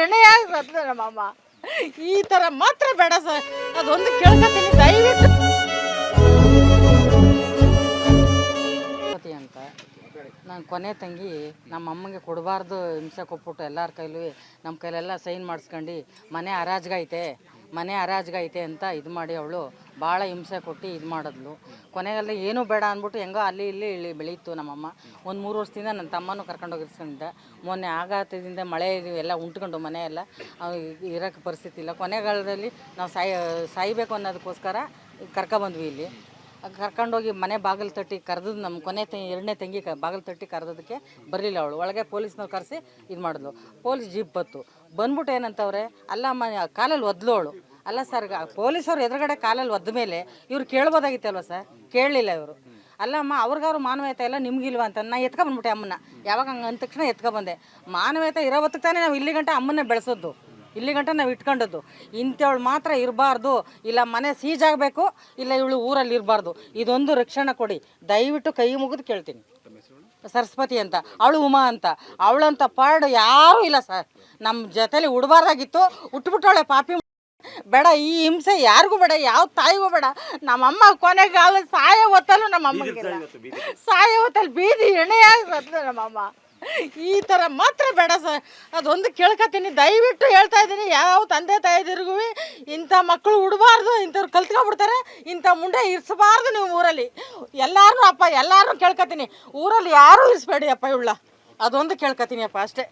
ಎಣೆಯಾಗಿ ಸತ್ಲು ನಮ್ಮಮ್ಮ. ಈ ಥರ ಮಾತ್ರ ಬೇಡ ಸರ್, ಅದೊಂದು ಕೇಳ್ಕೊತೀನಿ ದಯವಿಟ್ಟು. ಅಂತ ನಾನು ಕೊನೆ ತಂಗಿ ನಮ್ಮ ಅಮ್ಮಂಗೆ ಕೊಡಬಾರ್ದು ಹಿಂಸೆ ಕೊಟ್ಬಿಟ್ಟು ಎಲ್ಲರ ಕೈಲೂ ನಮ್ಮ ಕೈಲೆಲ್ಲ ಸೈನ್ ಮಾಡಿಸ್ಕೊಂಡು ಮನೆ ಹರಾಜ್ಗೈತೆ ಅಂತ ಇದು ಮಾಡಿ ಅವಳು ಭಾಳ ಹಿಂಸೆ ಕೊಟ್ಟು ಇದು ಮಾಡಿದ್ಲು. ಕೊನೆಗೆಲ್ಲ ಏನೂ ಬೇಡ ಅಂದ್ಬಿಟ್ಟು ಹೆಂಗೋ ಅಲ್ಲಿ ಇಲ್ಲಿ ಬೆಳೀತು ನಮ್ಮಮ್ಮ. ಒಂದು 3 ವರ್ಷದಿಂದ ನನ್ನ ತಮ್ಮನೂ ಕರ್ಕೊಂಡೋಗಿ ಇರಿಸ್ಕೊಂಡಿದ್ದೆ. ಮೊನ್ನೆ ಆಘಾತದಿಂದ ಮಳೆ ಎಲ್ಲ ಉಂಟ್ಕೊಂಡು ಮನೆ ಎಲ್ಲ ಇರೋಕ್ಕೆ ಪರಿಸ್ಥಿತಿ ಇಲ್ಲ. ಕೊನೆಗಾಲದಲ್ಲಿ ನಾವು ಸಾಯ್ಬೇಕು ಅನ್ನೋದಕ್ಕೋಸ್ಕರ ಕರ್ಕೊಬಂದ್ವಿ. ಇಲ್ಲಿ ಕರ್ಕೊಂಡೋಗಿ ಮನೆ ಬಾಗಿಲು ತಟ್ಟಿ ಕರೆದು ನಮ್ಮ ಎರಡನೇ ತಂಗಿ ಬಾಗಿಲು ತಟ್ಟಿ ಕರೆದೋದಕ್ಕೆ ಬರಲಿಲ್ಲ ಅವಳು. ಒಳಗೆ ಪೊಲೀಸ್ನವ್ರು ಕರೆಸಿ ಇದು ಮಾಡಿದ್ಲು. ಪೊಲೀಸ್ ಜೀಪ್ ಬಂದ್ಬಿಟ್ಟು ಏನಂತವ್ರೆ, ಅಲ್ಲಮ್ಮ ಕಾಲಲ್ಲಿ ಒದ್ಲು ಅವಳು. ಅಲ್ಲ ಸರ್, ಪೊಲೀಸವ್ರು ಎದುರುಗಡೆ ಕಾಲಲ್ಲಿ ಒದ್ದ ಮೇಲೆ ಇವ್ರು ಕೇಳ್ಬೋದಾಗಿತ್ತಲ್ವ ಸರ್? ಕೇಳಲಿಲ್ಲ ಇವರು. ಅಲ್ಲಮ್ಮ ಅವ್ರಿಗಾದ್ರು ಮಾನವೀಯತೆ ಇಲ್ಲ, ನಿಮ್ಗಿಲ್ವ ಅಂತ ನಾ ಎತ್ಕೊಬಂದ್ಬಿಟ್ಟೆ ಅಮ್ಮನ್ನ. ಯಾವಾಗ ಹಂಗೆ ಅಂದ ತಕ್ಷಣ ಎತ್ಕೊಬಂದೆ. ಮಾನವೀಯತೆ ಇರೋ ಹೊತ್ತಿಗೆ ತಾನೇ ನಾವು ಇಲ್ಲಿ ಗಂಟೆ ಅಮ್ಮನ್ನೇ ಬೆಳೆಸೋದು, ಇಲ್ಲಿ ಗಂಟೆ ನಾವು ಇಟ್ಕೊಂಡದ್ದು. ಇಂಥವಳು ಮಾತ್ರ ಇರಬಾರ್ದು, ಇಲ್ಲ ಮನೆ ಸೀಜ್ ಆಗಬೇಕು, ಇಲ್ಲ ಇವಳು ಊರಲ್ಲಿ ಇರಬಾರ್ದು. ಇದೊಂದು ರಕ್ಷಣೆ ಕೊಡಿ ದಯವಿಟ್ಟು, ಕೈ ಮುಗಿದು ಕೇಳ್ತೀನಿ. ಸರಸ್ವತಿ ಅಂತ, ಅವಳು ಉಮಾ ಅಂತ, ಅವಳಂತ ಪಾಡು ಯಾರೂ ಇಲ್ಲ ಸರ್. ನಮ್ಮ ಜೊತೆಲಿ ಉಡಬಾರ್ದಾಗಿತ್ತು, ಉಟ್ಬಿಟ್ಟವಳೆ ಪಾಪಿ. ಬೇಡ ಈ ಹಿಂಸೆ ಯಾರಿಗೂ ಬೇಡ, ಯಾವ ತಾಯಿಗೂ ಬೇಡ. ನಮ್ಮಮ್ಮ ಕೊನೆಗಾಲ ಸಾಯೋ ಹೊತ್ತಲ್ಲೂ ನಮ್ಮಮ್ಮಗೆ ಸಾಯೋ ಹೊತ್ತಲ್ಲಿ ಬೀದಿ ಎಣೆಯಾಗಿ ಸತ್ಲು ನಮ್ಮಮ್ಮ. ಈ ಥರ ಮಾತ್ರ ಬೇಡ ಸರ್, ಅದೊಂದು ಕೇಳ್ಕೊತೀನಿ ದಯವಿಟ್ಟು ಹೇಳ್ತಾ ಇದ್ದೀನಿ. ಯಾವ ತಂದೆ ತಾಯಿದಿರಿಗೂ ಇಂಥ ಮಕ್ಕಳು ಉಡಬಾರ್ದು, ಇಂಥವ್ರು ಕಲ್ತ್ಕೊಬಿಡ್ತಾರೆ, ಇಂಥ ಮುಂಡೆ ಇರಿಸಬಾರ್ದು ನೀವು ಊರಲ್ಲಿ. ಎಲ್ಲರೂ ಕೇಳ್ಕೊತೀನಿ, ಊರಲ್ಲಿ ಯಾರೂ ಇರಿಸ್ಬೇಡಿ ಅಪ್ಪ ಇವಳ, ಅದೊಂದು ಕೇಳ್ಕೊತೀನಿ ಅಪ್ಪ ಅಷ್ಟೇ.